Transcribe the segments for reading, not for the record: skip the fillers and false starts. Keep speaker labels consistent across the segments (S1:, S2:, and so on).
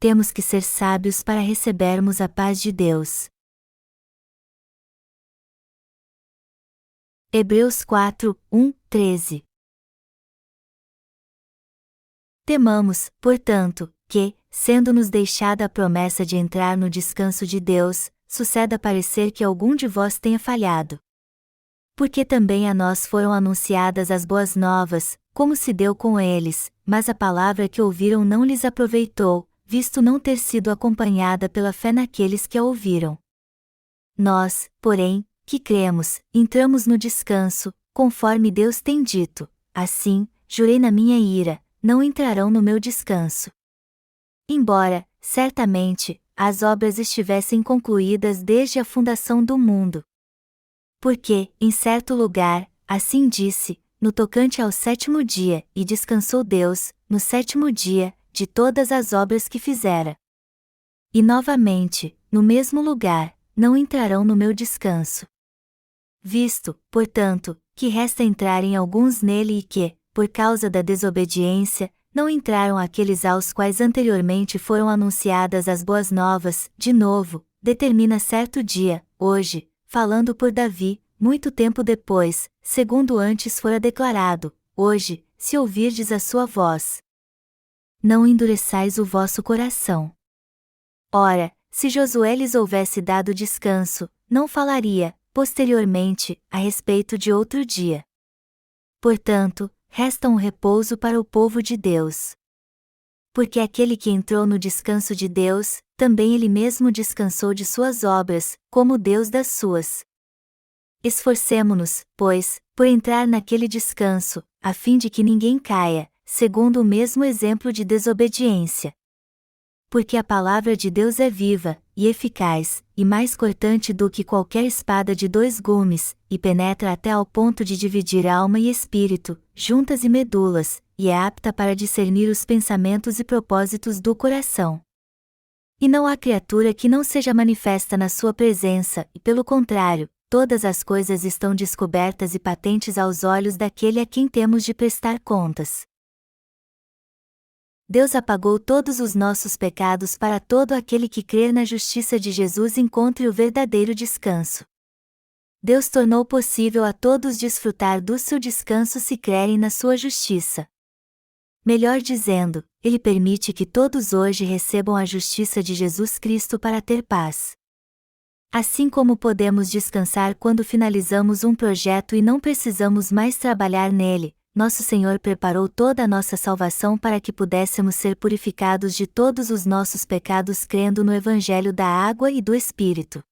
S1: temos que ser sábios para recebermos a paz de Deus. Hebreus 4, 1, 13. Temamos, portanto, que, sendo-nos deixada a promessa de entrar no descanso de Deus, suceda parecer que algum de vós tenha falhado. Porque também a nós foram anunciadas as boas novas, como se deu com eles, mas a palavra que ouviram não lhes aproveitou, visto não ter sido acompanhada pela fé naqueles que a ouviram. Nós, porém, que cremos, entramos no descanso, conforme Deus tem dito: assim, jurei na minha ira, não entrarão no meu descanso. Embora, certamente, as obras estivessem concluídas desde a fundação do mundo. Porque, em certo lugar, assim disse, no tocante ao sétimo dia, e descansou Deus, no sétimo dia, de todas as obras que fizera. E novamente, no mesmo lugar, não entrarão no meu descanso. Visto, portanto, que resta entrarem alguns nele e que, por causa da desobediência, não entraram aqueles aos quais anteriormente foram anunciadas as boas novas, de novo, determina certo dia, hoje, falando por Davi, muito tempo depois, segundo antes fora declarado: hoje, se ouvirdes a sua voz, não endureçais o vosso coração. Ora, se Josué lhes houvesse dado descanso, não falaria, posteriormente, a respeito de outro dia. Portanto, resta um repouso para o povo de Deus. Porque aquele que entrou no descanso de Deus, também ele mesmo descansou de suas obras, como Deus das suas. Esforcemo-nos, pois, por entrar naquele descanso, a fim de que ninguém caia, segundo o mesmo exemplo de desobediência. Porque a palavra de Deus é viva, e eficaz, e mais cortante do que qualquer espada de 2 gumes, e penetra até ao ponto de dividir alma e espírito, juntas e medulas, e é apta para discernir os pensamentos e propósitos do coração. E não há criatura que não seja manifesta na sua presença, e pelo contrário, todas as coisas estão descobertas e patentes aos olhos daquele a quem temos de prestar contas. Deus apagou todos os nossos pecados para todo aquele que crer na justiça de Jesus encontre o verdadeiro descanso. Deus tornou possível a todos desfrutar do seu descanso se crerem na sua justiça. Melhor dizendo, Ele permite que todos hoje recebam a justiça de Jesus Cristo para ter paz. Assim como podemos descansar quando finalizamos um projeto e não precisamos mais trabalhar nele, nosso Senhor preparou toda a nossa salvação para que pudéssemos ser purificados de todos os nossos pecados crendo no Evangelho da Água e do Espírito.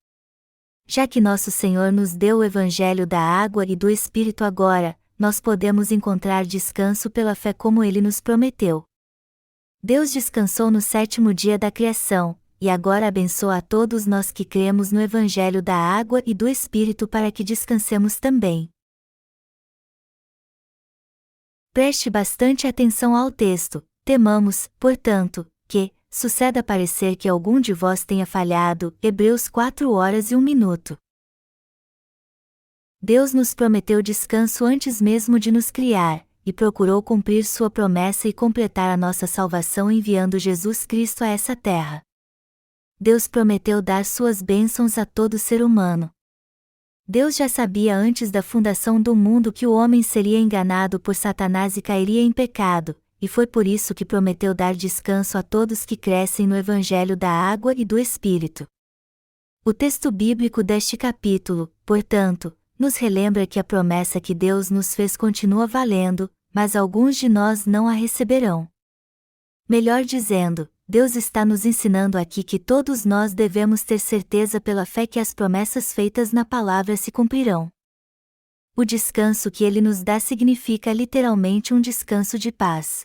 S1: Já que nosso Senhor nos deu o Evangelho da Água e do Espírito agora, nós podemos encontrar descanso pela fé como Ele nos prometeu. Deus descansou no 7º dia da criação, e agora abençoa a todos nós que cremos no Evangelho da Água e do Espírito para que descansemos também. Preste bastante atenção ao texto. Temamos, portanto, que, suceda parecer que algum de vós tenha falhado. Hebreus 4h01. Deus nos prometeu descanso antes mesmo de nos criar, e procurou cumprir sua promessa e completar a nossa salvação enviando Jesus Cristo a essa terra. Deus prometeu dar suas bênçãos a todo ser humano. Deus já sabia antes da fundação do mundo que o homem seria enganado por Satanás e cairia em pecado, e foi por isso que prometeu dar descanso a todos que crescem no Evangelho da Água e do Espírito. O texto bíblico deste capítulo, portanto, nos relembra que a promessa que Deus nos fez continua valendo, mas alguns de nós não a receberão. Melhor dizendo, Deus está nos ensinando aqui que todos nós devemos ter certeza pela fé que as promessas feitas na palavra se cumprirão. O descanso que Ele nos dá significa literalmente um descanso de paz.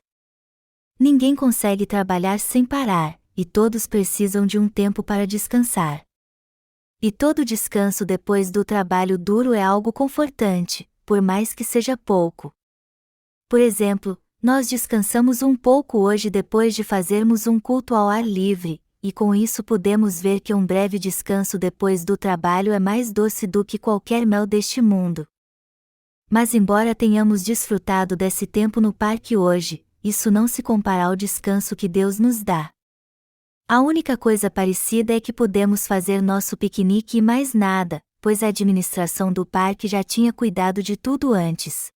S1: Ninguém consegue trabalhar sem parar, e todos precisam de um tempo para descansar. E todo descanso depois do trabalho duro é algo confortante, por mais que seja pouco. Por exemplo, nós descansamos um pouco hoje depois de fazermos um culto ao ar livre, e com isso podemos ver que um breve descanso depois do trabalho é mais doce do que qualquer mel deste mundo. Mas embora tenhamos desfrutado desse tempo no parque hoje, isso não se compara ao descanso que Deus nos dá. A única coisa parecida é que podemos fazer nosso piquenique e mais nada, pois a administração do parque já tinha cuidado de tudo antes.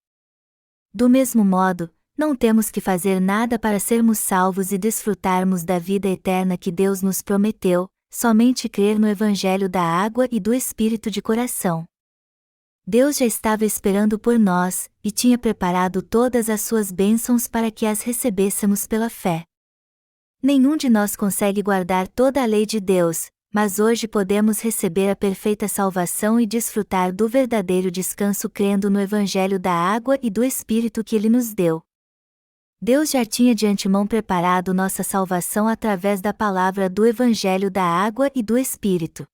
S1: Do mesmo modo, não temos que fazer nada para sermos salvos e desfrutarmos da vida eterna que Deus nos prometeu, somente crer no Evangelho da água e do Espírito de coração. Deus já estava esperando por nós, e tinha preparado todas as suas bênçãos para que as recebêssemos pela fé. Nenhum de nós consegue guardar toda a lei de Deus, mas hoje podemos receber a perfeita salvação e desfrutar do verdadeiro descanso crendo no Evangelho da água e do Espírito que Ele nos deu. Deus já tinha de antemão preparado nossa salvação através da palavra do Evangelho da água e do Espírito.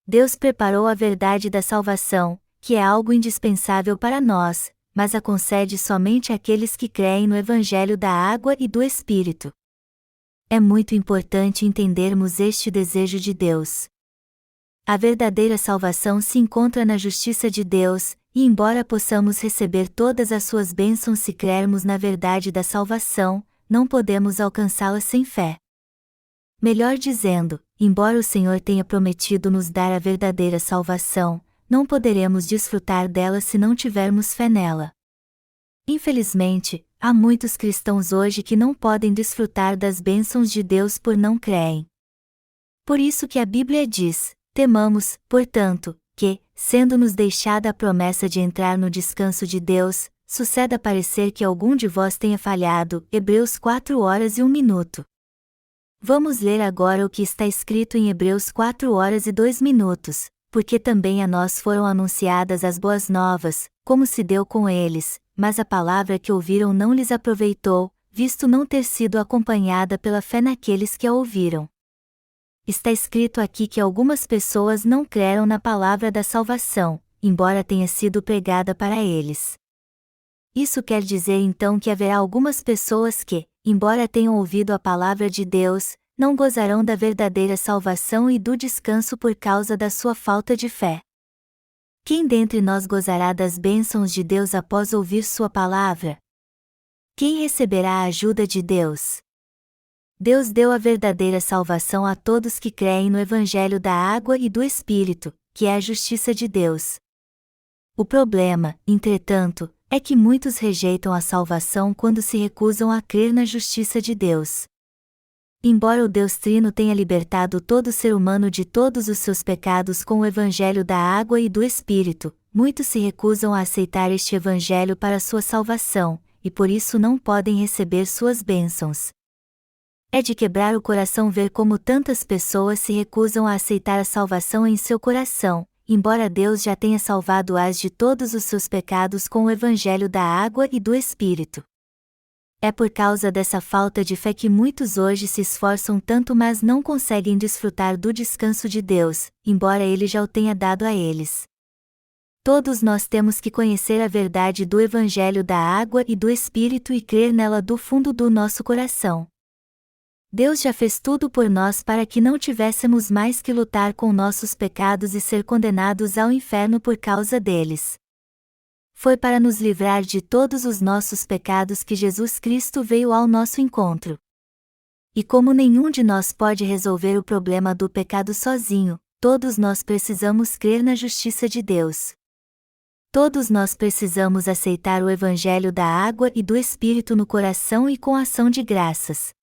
S1: Deus preparou a verdade da salvação, que é algo indispensável para nós, mas a concede somente àqueles que creem no Evangelho da água e do Espírito. É muito importante entendermos este desejo de Deus. A verdadeira salvação se encontra na justiça de Deus, e embora possamos receber todas as suas bênçãos se crermos na verdade da salvação, não podemos alcançá-la sem fé. Melhor dizendo, embora o Senhor tenha prometido nos dar a verdadeira salvação, não poderemos desfrutar dela se não tivermos fé nela. Infelizmente, há muitos cristãos hoje que não podem desfrutar das bênçãos de Deus por não creem. Por isso que a Bíblia diz: temamos, portanto, que, sendo-nos deixada a promessa de entrar no descanso de Deus, suceda parecer que algum de vós tenha falhado. Hebreus 4h01. Vamos ler agora o que está escrito em Hebreus 4h02, porque também a nós foram anunciadas as boas novas, como se deu com eles, mas a palavra que ouviram não lhes aproveitou, visto não ter sido acompanhada pela fé naqueles que a ouviram. Está escrito aqui que algumas pessoas não creram na palavra da salvação, embora tenha sido pregada para eles. Isso quer dizer então que haverá algumas pessoas que, embora tenham ouvido a palavra de Deus, não gozarão da verdadeira salvação e do descanso por causa da sua falta de fé. Quem dentre nós gozará das bênçãos de Deus após ouvir sua palavra? Quem receberá a ajuda de Deus? Deus deu a verdadeira salvação a todos que creem no Evangelho da água e do Espírito, que é a justiça de Deus. O problema, entretanto, é que muitos rejeitam a salvação quando se recusam a crer na justiça de Deus. Embora o Deus Trino tenha libertado todo ser humano de todos os seus pecados com o Evangelho da água e do Espírito, muitos se recusam a aceitar este Evangelho para sua salvação, e por isso não podem receber suas bênçãos. É de quebrar o coração ver como tantas pessoas se recusam a aceitar a salvação em seu coração, embora Deus já tenha salvado-as de todos os seus pecados com o Evangelho da água e do Espírito. É por causa dessa falta de fé que muitos hoje se esforçam tanto mas não conseguem desfrutar do descanso de Deus, embora Ele já o tenha dado a eles. Todos nós temos que conhecer a verdade do Evangelho da água e do Espírito e crer nela do fundo do nosso coração. Deus já fez tudo por nós para que não tivéssemos mais que lutar com nossos pecados e ser condenados ao inferno por causa deles. Foi para nos livrar de todos os nossos pecados que Jesus Cristo veio ao nosso encontro. E como nenhum de nós pode resolver o problema do pecado sozinho, todos nós precisamos crer na justiça de Deus. Todos nós precisamos aceitar o Evangelho da água e do Espírito no coração e com ação de graças.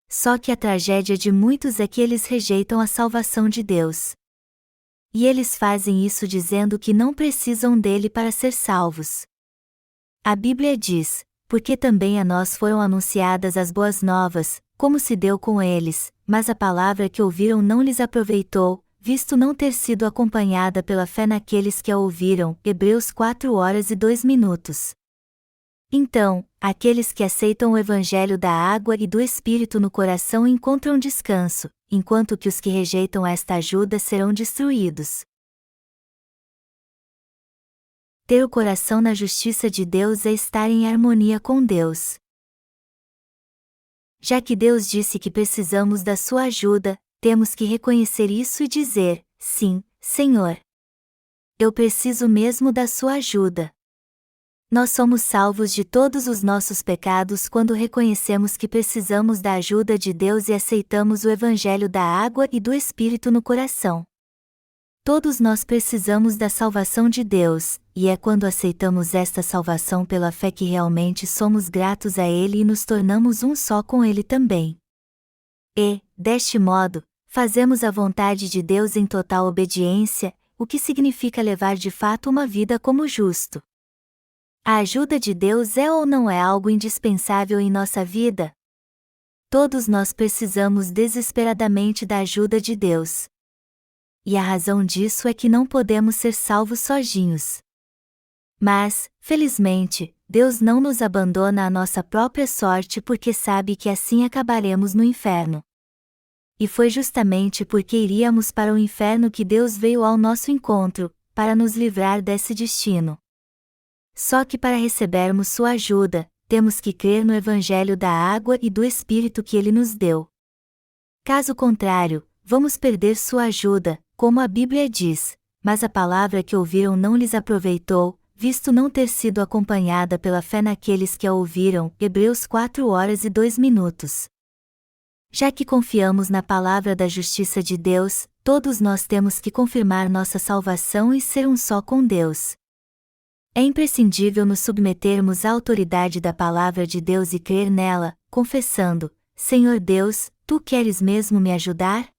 S1: Só que a tragédia de muitos é que eles rejeitam a salvação de Deus. E eles fazem isso dizendo que não precisam dele para ser salvos. A Bíblia diz: porque também a nós foram anunciadas as boas novas, como se deu com eles, mas a palavra que ouviram não lhes aproveitou, visto não ter sido acompanhada pela fé naqueles que a ouviram. Hebreus 4h02. Então, aqueles que aceitam o Evangelho da água e do Espírito no coração encontram descanso, enquanto que os que rejeitam esta ajuda serão destruídos. Ter o coração na justiça de Deus é estar em harmonia com Deus. Já que Deus disse que precisamos da sua ajuda, temos que reconhecer isso e dizer: sim, Senhor. Eu preciso mesmo da sua ajuda. Nós somos salvos de todos os nossos pecados quando reconhecemos que precisamos da ajuda de Deus e aceitamos o Evangelho da água e do Espírito no coração. Todos nós precisamos da salvação de Deus, e é quando aceitamos esta salvação pela fé que realmente somos gratos a Ele e nos tornamos um só com Ele também. E, deste modo, fazemos a vontade de Deus em total obediência, o que significa levar de fato uma vida como justo. A ajuda de Deus é ou não é algo indispensável em nossa vida? Todos nós precisamos desesperadamente da ajuda de Deus. E a razão disso é que não podemos ser salvos sozinhos. Mas, felizmente, Deus não nos abandona à nossa própria sorte porque sabe que assim acabaremos no inferno. E foi justamente porque iríamos para o inferno que Deus veio ao nosso encontro, para nos livrar desse destino. Só que para recebermos sua ajuda, temos que crer no Evangelho da água e do Espírito que Ele nos deu. Caso contrário, vamos perder sua ajuda, como a Bíblia diz, mas a palavra que ouviram não lhes aproveitou, visto não ter sido acompanhada pela fé naqueles que a ouviram. Hebreus 4:02. Já que confiamos na palavra da justiça de Deus, todos nós temos que confirmar nossa salvação e ser um só com Deus. É imprescindível nos submetermos à autoridade da palavra de Deus e crer nela, confessando: Senhor Deus, Tu queres mesmo me ajudar?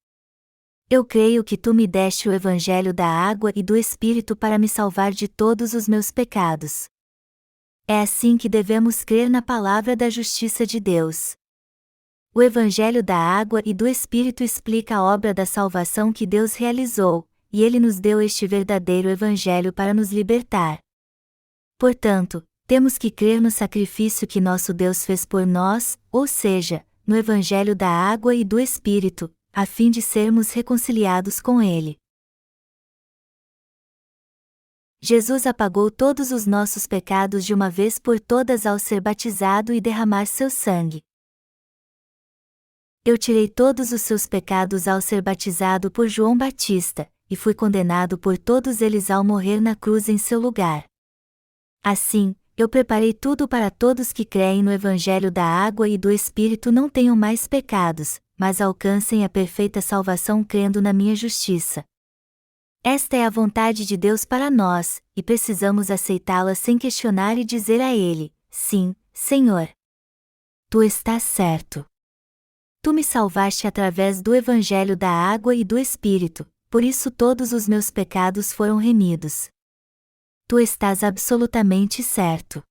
S1: Eu creio que Tu me deste o Evangelho da água e do Espírito para me salvar de todos os meus pecados. É assim que devemos crer na palavra da justiça de Deus. O Evangelho da água e do Espírito explica a obra da salvação que Deus realizou, e Ele nos deu este verdadeiro Evangelho para nos libertar. Portanto, temos que crer no sacrifício que nosso Deus fez por nós, ou seja, no Evangelho da água e do Espírito, a fim de sermos reconciliados com Ele. Jesus apagou todos os nossos pecados de uma vez por todas ao ser batizado e derramar seu sangue. Eu tirei todos os seus pecados ao ser batizado por João Batista, e fui condenado por todos eles ao morrer na cruz em seu lugar. Assim, eu preparei tudo para todos que creem no Evangelho da água e do Espírito não tenham mais pecados, mas alcancem a perfeita salvação crendo na minha justiça. Esta é a vontade de Deus para nós, e precisamos aceitá-la sem questionar e dizer a Ele: Sim, Senhor. Tu estás certo. Tu me salvaste através do Evangelho da água e do Espírito, por isso todos os meus pecados foram remidos. Tu estás absolutamente certo.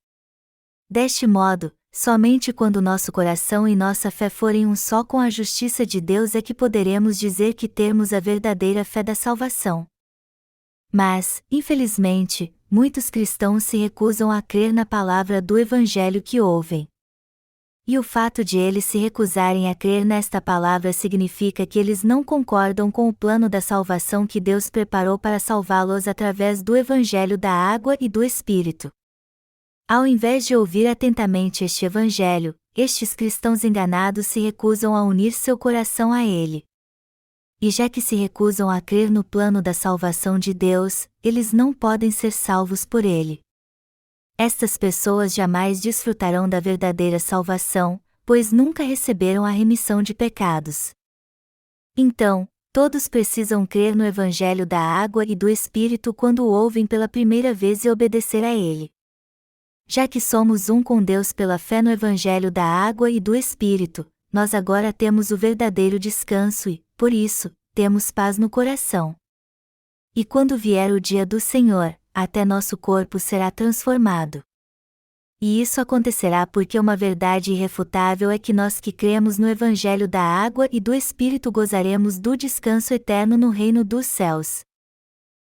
S1: Deste modo, somente quando nosso coração e nossa fé forem um só com a justiça de Deus é que poderemos dizer que temos a verdadeira fé da salvação. Mas, infelizmente, muitos cristãos se recusam a crer na palavra do Evangelho que ouvem. E o fato de eles se recusarem a crer nesta palavra significa que eles não concordam com o plano da salvação que Deus preparou para salvá-los através do Evangelho da água e do Espírito. Ao invés de ouvir atentamente este Evangelho, estes cristãos enganados se recusam a unir seu coração a ele. E já que se recusam a crer no plano da salvação de Deus, eles não podem ser salvos por ele. Estas pessoas jamais desfrutarão da verdadeira salvação, pois nunca receberam a remissão de pecados. Então, todos precisam crer no Evangelho da água e do Espírito quando o ouvem pela primeira vez e obedecer a ele. Já que somos um com Deus pela fé no Evangelho da água e do Espírito, nós agora temos o verdadeiro descanso e, por isso, temos paz no coração. E quando vier o dia do Senhor, até nosso corpo será transformado. E isso acontecerá porque uma verdade irrefutável é que nós que cremos no Evangelho da água e do Espírito gozaremos do descanso eterno no reino dos céus.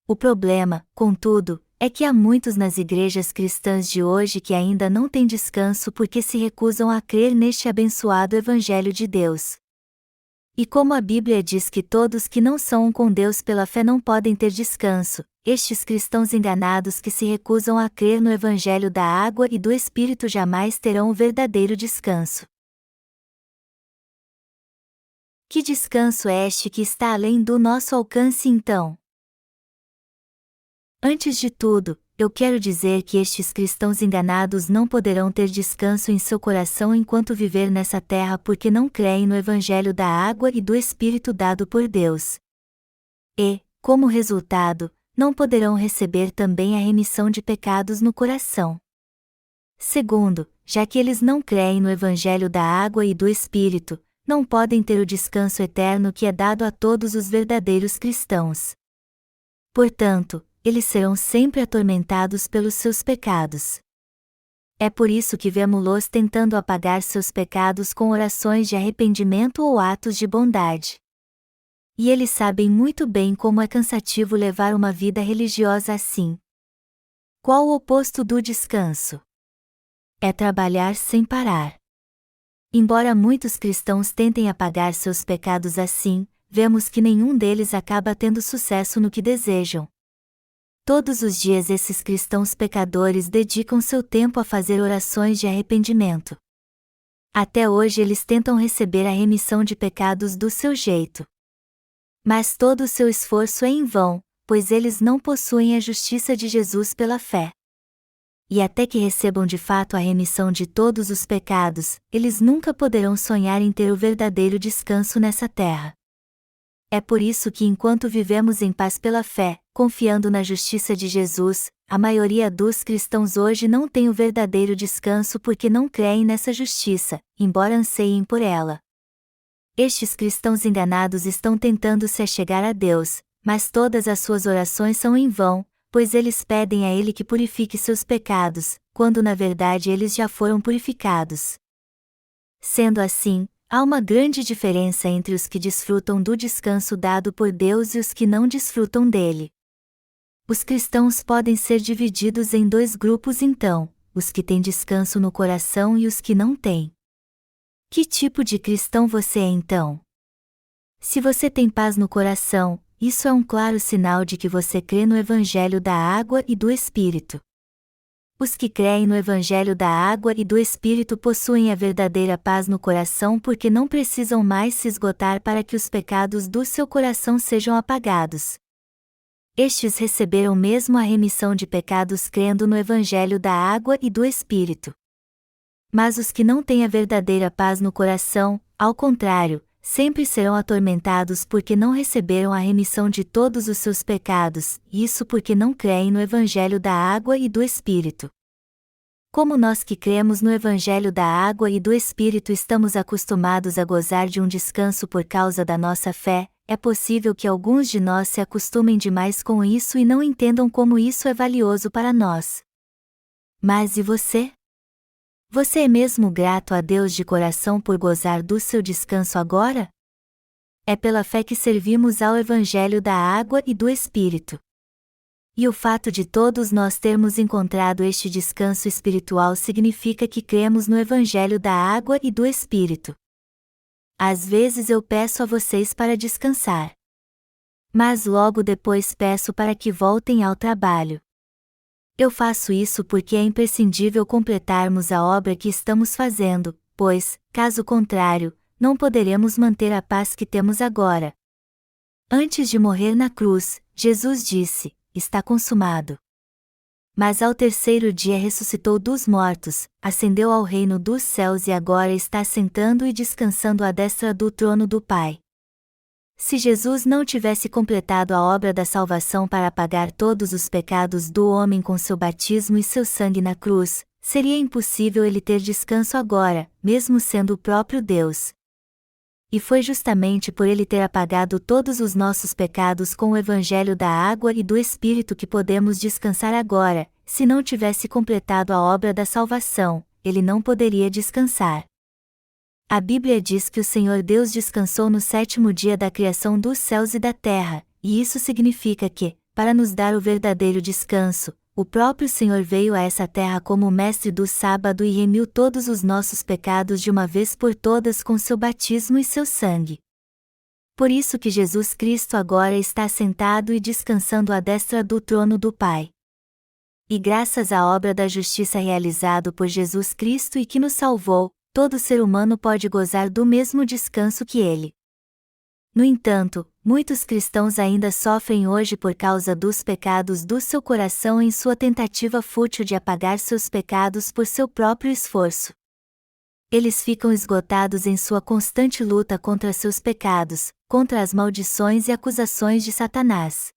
S1: O problema, contudo, é que há muitos nas igrejas cristãs de hoje que ainda não têm descanso porque se recusam a crer neste abençoado Evangelho de Deus. E como a Bíblia diz que todos que não são um com Deus pela fé não podem ter descanso, estes cristãos enganados que se recusam a crer no Evangelho da água e do Espírito jamais terão o verdadeiro descanso. Que descanso é este que está além do nosso alcance então? Antes de tudo, eu quero dizer que estes cristãos enganados não poderão ter descanso em seu coração enquanto viver nessa terra porque não creem no Evangelho da água e do Espírito dado por Deus. E, como resultado, não poderão receber também a remissão de pecados no coração. Segundo, já que eles não creem no Evangelho da água e do Espírito, não podem ter o descanso eterno que é dado a todos os verdadeiros cristãos. Portanto, eles serão sempre atormentados pelos seus pecados. É por isso que vemos-los tentando apagar seus pecados com orações de arrependimento ou atos de bondade. E eles sabem muito bem como é cansativo levar uma vida religiosa assim. Qual o oposto do descanso? É trabalhar sem parar. Embora muitos cristãos tentem apagar seus pecados assim, vemos que nenhum deles acaba tendo sucesso no que desejam. Todos os dias esses cristãos pecadores dedicam seu tempo a fazer orações de arrependimento. Até hoje eles tentam receber a remissão de pecados do seu jeito. Mas todo o seu esforço é em vão, pois eles não possuem a justiça de Jesus pela fé. E até que recebam de fato a remissão de todos os pecados, eles nunca poderão sonhar em ter o verdadeiro descanso nessa terra. É por isso que enquanto vivemos em paz pela fé, confiando na justiça de Jesus, a maioria dos cristãos hoje não tem o verdadeiro descanso porque não creem nessa justiça, embora anseiem por ela. Estes cristãos enganados estão tentando se achegar a Deus, mas todas as suas orações são em vão, pois eles pedem a Ele que purifique seus pecados, quando na verdade eles já foram purificados. Sendo assim, há uma grande diferença entre os que desfrutam do descanso dado por Deus e os que não desfrutam dele. Os cristãos podem ser divididos em dois grupos então, os que têm descanso no coração e os que não têm. Que tipo de cristão você é então? Se você tem paz no coração, isso é um claro sinal de que você crê no Evangelho da água e do Espírito. Os que creem no Evangelho da água e do Espírito possuem a verdadeira paz no coração porque não precisam mais se esgotar para que os pecados do seu coração sejam apagados. Estes receberam mesmo a remissão de pecados crendo no Evangelho da água e do Espírito. Mas os que não têm a verdadeira paz no coração, ao contrário, sempre serão atormentados porque não receberam a remissão de todos os seus pecados, isso porque não creem no Evangelho da água e do Espírito. Como nós que cremos no Evangelho da água e do Espírito estamos acostumados a gozar de um descanso por causa da nossa fé, é possível que alguns de nós se acostumem demais com isso e não entendam como isso é valioso para nós. Mas e você? Você é mesmo grato a Deus de coração por gozar do seu descanso agora? É pela fé que servimos ao Evangelho da água e do Espírito. E o fato de todos nós termos encontrado este descanso espiritual significa que cremos no Evangelho da água e do Espírito. Às vezes eu peço a vocês para descansar. Mas logo depois peço para que voltem ao trabalho. Eu faço isso porque é imprescindível completarmos a obra que estamos fazendo, pois, caso contrário, não poderemos manter a paz que temos agora. Antes de morrer na cruz, Jesus disse: "Está consumado." Mas ao terceiro dia ressuscitou dos mortos, ascendeu ao reino dos céus e agora está sentando e descansando à destra do trono do Pai. Se Jesus não tivesse completado a obra da salvação para apagar todos os pecados do homem com seu batismo e seu sangue na cruz, seria impossível ele ter descanso agora, mesmo sendo o próprio Deus. E foi justamente por ele ter apagado todos os nossos pecados com o Evangelho da água e do Espírito que podemos descansar agora. Se não tivesse completado a obra da salvação, ele não poderia descansar. A Bíblia diz que o Senhor Deus descansou no sétimo dia da criação dos céus e da terra, e isso significa que, para nos dar o verdadeiro descanso, o próprio Senhor veio a essa terra como o mestre do sábado e remiu todos os nossos pecados de uma vez por todas com seu batismo e seu sangue. Por isso que Jesus Cristo agora está sentado e descansando à destra do trono do Pai. E graças à obra da justiça realizada por Jesus Cristo e que nos salvou, todo ser humano pode gozar do mesmo descanso que ele. No entanto, muitos cristãos ainda sofrem hoje por causa dos pecados do seu coração em sua tentativa fútil de apagar seus pecados por seu próprio esforço. Eles ficam esgotados em sua constante luta contra seus pecados, contra as maldições e acusações de Satanás.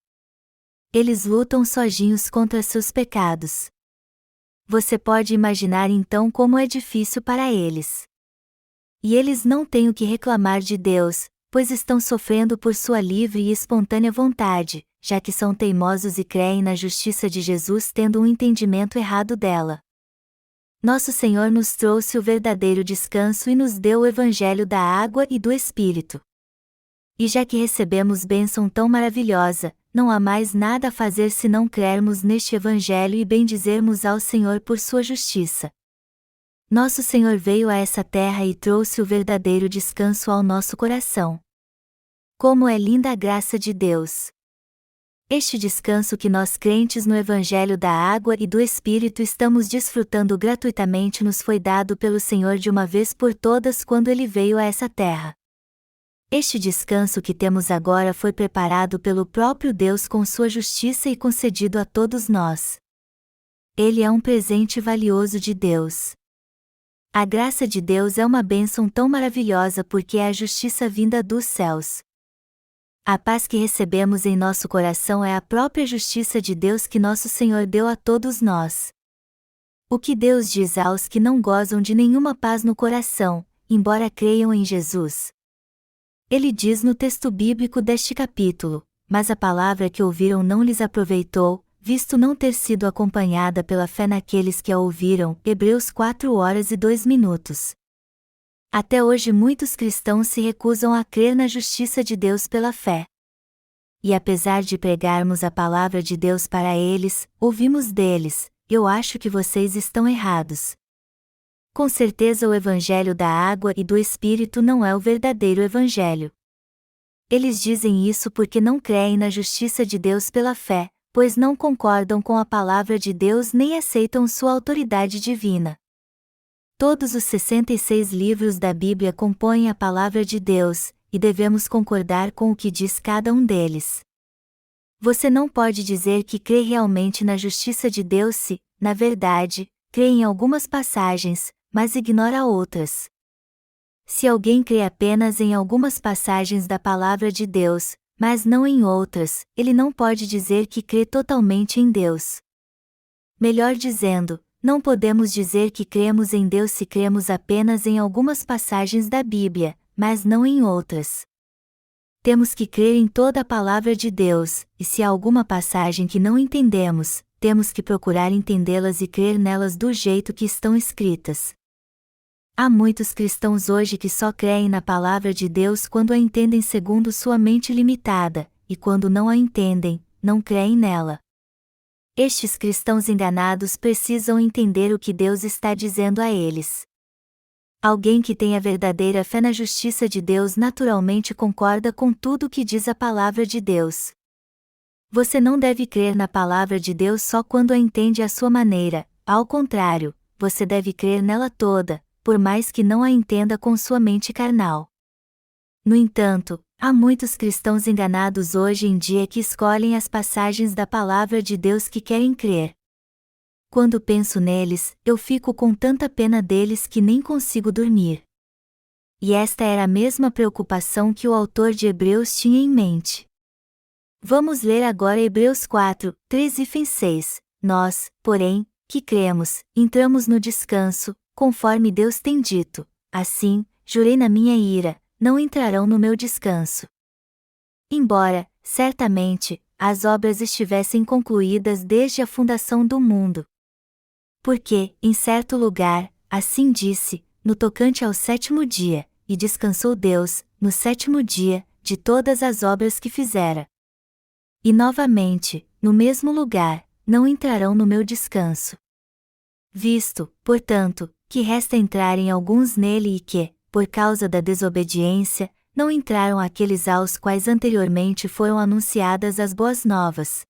S1: Eles lutam sozinhos contra seus pecados. Você pode imaginar então como é difícil para eles. E eles não têm o que reclamar de Deus, pois estão sofrendo por sua livre e espontânea vontade, já que são teimosos e creem na justiça de Jesus tendo um entendimento errado dela. Nosso Senhor nos trouxe o verdadeiro descanso e nos deu o Evangelho da água e do Espírito. E já que recebemos bênção tão maravilhosa, não há mais nada a fazer senão crermos neste Evangelho e bendizermos ao Senhor por sua justiça. Nosso Senhor veio a essa terra e trouxe o verdadeiro descanso ao nosso coração. Como é linda a graça de Deus! Este descanso que nós crentes no Evangelho da água e do Espírito estamos desfrutando gratuitamente nos foi dado pelo Senhor de uma vez por todas quando Ele veio a essa terra. Este descanso que temos agora foi preparado pelo próprio Deus com sua justiça e concedido a todos nós. Ele é um presente valioso de Deus. A graça de Deus é uma bênção tão maravilhosa porque é a justiça vinda dos céus. A paz que recebemos em nosso coração é a própria justiça de Deus que nosso Senhor deu a todos nós. O que Deus diz aos que não gozam de nenhuma paz no coração, embora creiam em Jesus? Ele diz no texto bíblico deste capítulo: mas a palavra que ouviram não lhes aproveitou, visto não ter sido acompanhada pela fé naqueles que a ouviram. Hebreus 4:02. Até hoje muitos cristãos se recusam a crer na justiça de Deus pela fé. E apesar de pregarmos a palavra de Deus para eles, ouvimos deles: eu acho que vocês estão errados. Com certeza o Evangelho da água e do Espírito não é o verdadeiro Evangelho. Eles dizem isso porque não creem na justiça de Deus pela fé, pois não concordam com a palavra de Deus nem aceitam sua autoridade divina. Todos os 66 livros da Bíblia compõem a palavra de Deus, e devemos concordar com o que diz cada um deles. Você não pode dizer que crê realmente na justiça de Deus se, na verdade, crê em algumas passagens, mas ignora outras. Se alguém crê apenas em algumas passagens da palavra de Deus, mas não em outras, ele não pode dizer que crê totalmente em Deus. Melhor dizendo, não podemos dizer que cremos em Deus se cremos apenas em algumas passagens da Bíblia, mas não em outras. Temos que crer em toda a palavra de Deus, e se há alguma passagem que não entendemos, temos que procurar entendê-las e crer nelas do jeito que estão escritas. Há muitos cristãos hoje que só creem na palavra de Deus quando a entendem segundo sua mente limitada, e quando não a entendem, não creem nela. Estes cristãos enganados precisam entender o que Deus está dizendo a eles. Alguém que tem a verdadeira fé na justiça de Deus naturalmente concorda com tudo o que diz a palavra de Deus. Você não deve crer na palavra de Deus só quando a entende à sua maneira, ao contrário, você deve crer nela toda, por mais que não a entenda com sua mente carnal. No entanto, há muitos cristãos enganados hoje em dia que escolhem as passagens da palavra de Deus que querem crer. Quando penso neles, eu fico com tanta pena deles que nem consigo dormir. E esta era a mesma preocupação que o autor de Hebreus tinha em mente. Vamos ler agora Hebreus 4:3-6. Nós, porém, que cremos, entramos no descanso, conforme Deus tem dito: assim, jurei na minha ira, não entrarão no meu descanso. Embora, certamente, as obras estivessem concluídas desde a fundação do mundo. Porque, em certo lugar, assim disse, no tocante ao sétimo dia, e descansou Deus, no sétimo dia, de todas as obras que fizera. E novamente, no mesmo lugar, não entrarão no meu descanso. Visto, portanto, que resta entrarem alguns nele e que, por causa da desobediência, não entraram aqueles aos quais anteriormente foram anunciadas as boas novas.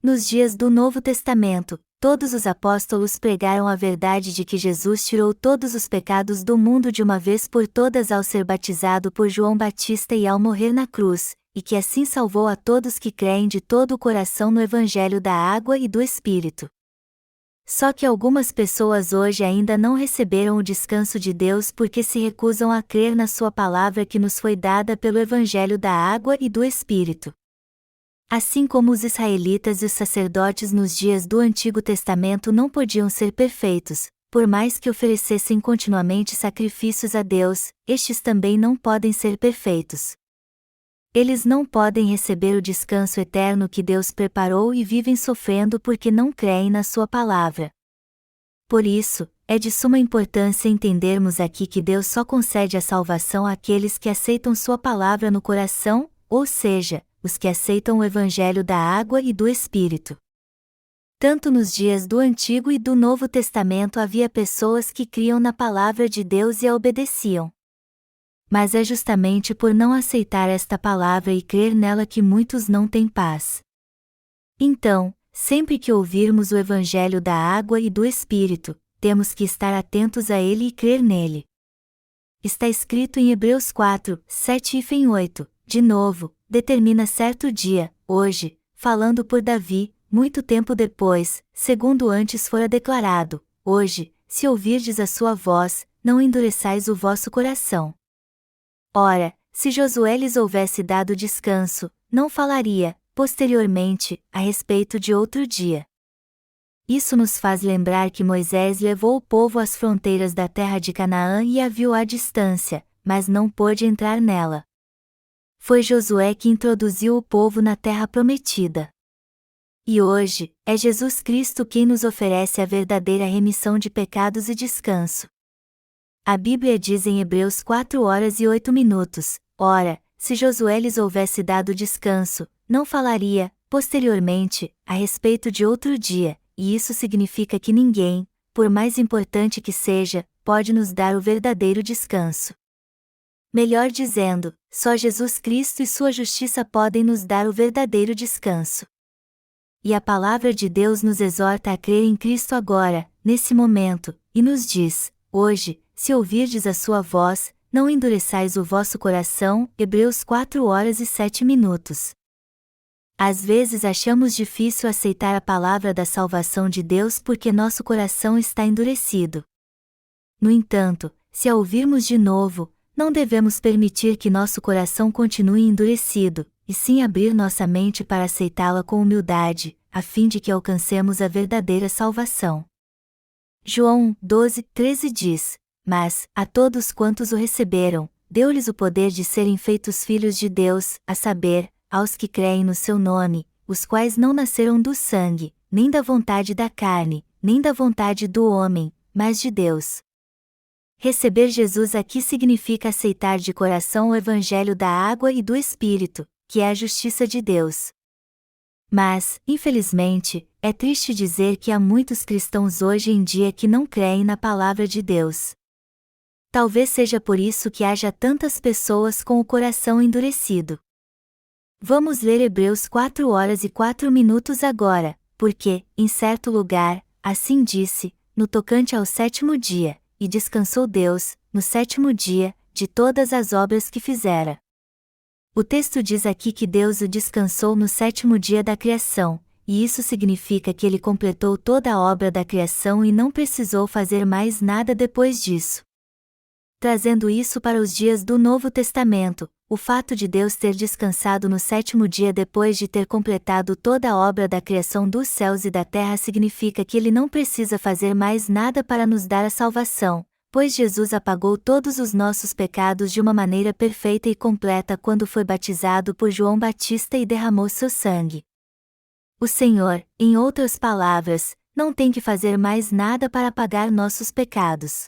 S1: Nos dias do Novo Testamento, todos os apóstolos pregaram a verdade de que Jesus tirou todos os pecados do mundo de uma vez por todas ao ser batizado por João Batista e ao morrer na cruz, e que assim salvou a todos que creem de todo o coração no Evangelho da água e do Espírito. Só que algumas pessoas hoje ainda não receberam o descanso de Deus porque se recusam a crer na sua palavra que nos foi dada pelo Evangelho da água e do Espírito. Assim como os israelitas e os sacerdotes nos dias do Antigo Testamento não podiam ser perfeitos, por mais que oferecessem continuamente sacrifícios a Deus, estes também não podem ser perfeitos. Eles não podem receber o descanso eterno que Deus preparou e vivem sofrendo porque não creem na sua palavra. Por isso, é de suma importância entendermos aqui que Deus só concede a salvação àqueles que aceitam sua palavra no coração, ou seja, os que aceitam o Evangelho da água e do Espírito. Tanto nos dias do Antigo e do Novo Testamento havia pessoas que criam na palavra de Deus e a obedeciam. Mas é justamente por não aceitar esta palavra e crer nela que muitos não têm paz. Então, sempre que ouvirmos o Evangelho da água e do Espírito, temos que estar atentos a ele e crer nele. Está escrito em Hebreus 4, 7 e 8, de novo, determina certo dia, hoje, falando por Davi, muito tempo depois, segundo antes fora declarado, hoje, se ouvirdes a sua voz, não endureçais o vosso coração. Ora, se Josué lhes houvesse dado descanso, não falaria, posteriormente, a respeito de outro dia. Isso nos faz lembrar que Moisés levou o povo às fronteiras da terra de Canaã e a viu à distância, mas não pôde entrar nela. Foi Josué que introduziu o povo na terra prometida. E hoje, é Jesus Cristo quem nos oferece a verdadeira remissão de pecados e descanso. A Bíblia diz em Hebreus 4 horas e 8 minutos, ora, se Josué lhes houvesse dado descanso, não falaria, posteriormente, a respeito de outro dia, e isso significa que ninguém, por mais importante que seja, pode nos dar o verdadeiro descanso. Melhor dizendo, só Jesus Cristo e sua justiça podem nos dar o verdadeiro descanso. E a palavra de Deus nos exorta a crer em Cristo agora, nesse momento, e nos diz, hoje, se ouvirdes a sua voz, não endureçais o vosso coração, Hebreus 4 horas e 7 minutos. Às vezes achamos difícil aceitar a palavra da salvação de Deus porque nosso coração está endurecido. No entanto, se a ouvirmos de novo, não devemos permitir que nosso coração continue endurecido, e sim abrir nossa mente para aceitá-la com humildade, a fim de que alcancemos a verdadeira salvação. João 12, 13 diz, mas, a todos quantos o receberam, deu-lhes o poder de serem feitos filhos de Deus, a saber, aos que creem no seu nome, os quais não nasceram do sangue, nem da vontade da carne, nem da vontade do homem, mas de Deus. Receber Jesus aqui significa aceitar de coração o Evangelho da água e do Espírito, que é a justiça de Deus. Mas, infelizmente, é triste dizer que há muitos cristãos hoje em dia que não creem na palavra de Deus. Talvez seja por isso que haja tantas pessoas com o coração endurecido. Vamos ler Hebreus 4 horas e 4 minutos agora, porque, em certo lugar, assim disse, no tocante ao 7º dia, e descansou Deus, no 7º dia, de todas as obras que fizera. O texto diz aqui que Deus o descansou no 7º dia da criação, e isso significa que ele completou toda a obra da criação e não precisou fazer mais nada depois disso. Trazendo isso para os dias do Novo Testamento, o fato de Deus ter descansado no 7º dia depois de ter completado toda a obra da criação dos céus e da terra significa que ele não precisa fazer mais nada para nos dar a salvação, pois Jesus apagou todos os nossos pecados de uma maneira perfeita e completa quando foi batizado por João Batista e derramou seu sangue. O Senhor, em outras palavras, não tem que fazer mais nada para apagar nossos pecados.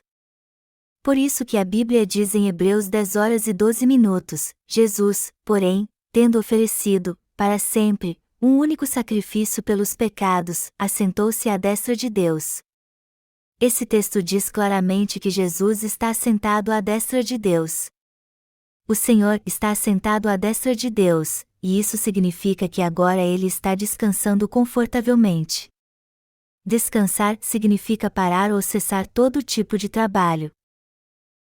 S1: Por isso que a Bíblia diz em Hebreus 10 horas e 12 minutos, Jesus, porém, tendo oferecido, para sempre, um único sacrifício pelos pecados, assentou-se à destra de Deus. Esse texto diz claramente que Jesus está assentado à destra de Deus. O Senhor está assentado à destra de Deus, e isso significa que agora ele está descansando confortavelmente. Descansar significa parar ou cessar todo tipo de trabalho.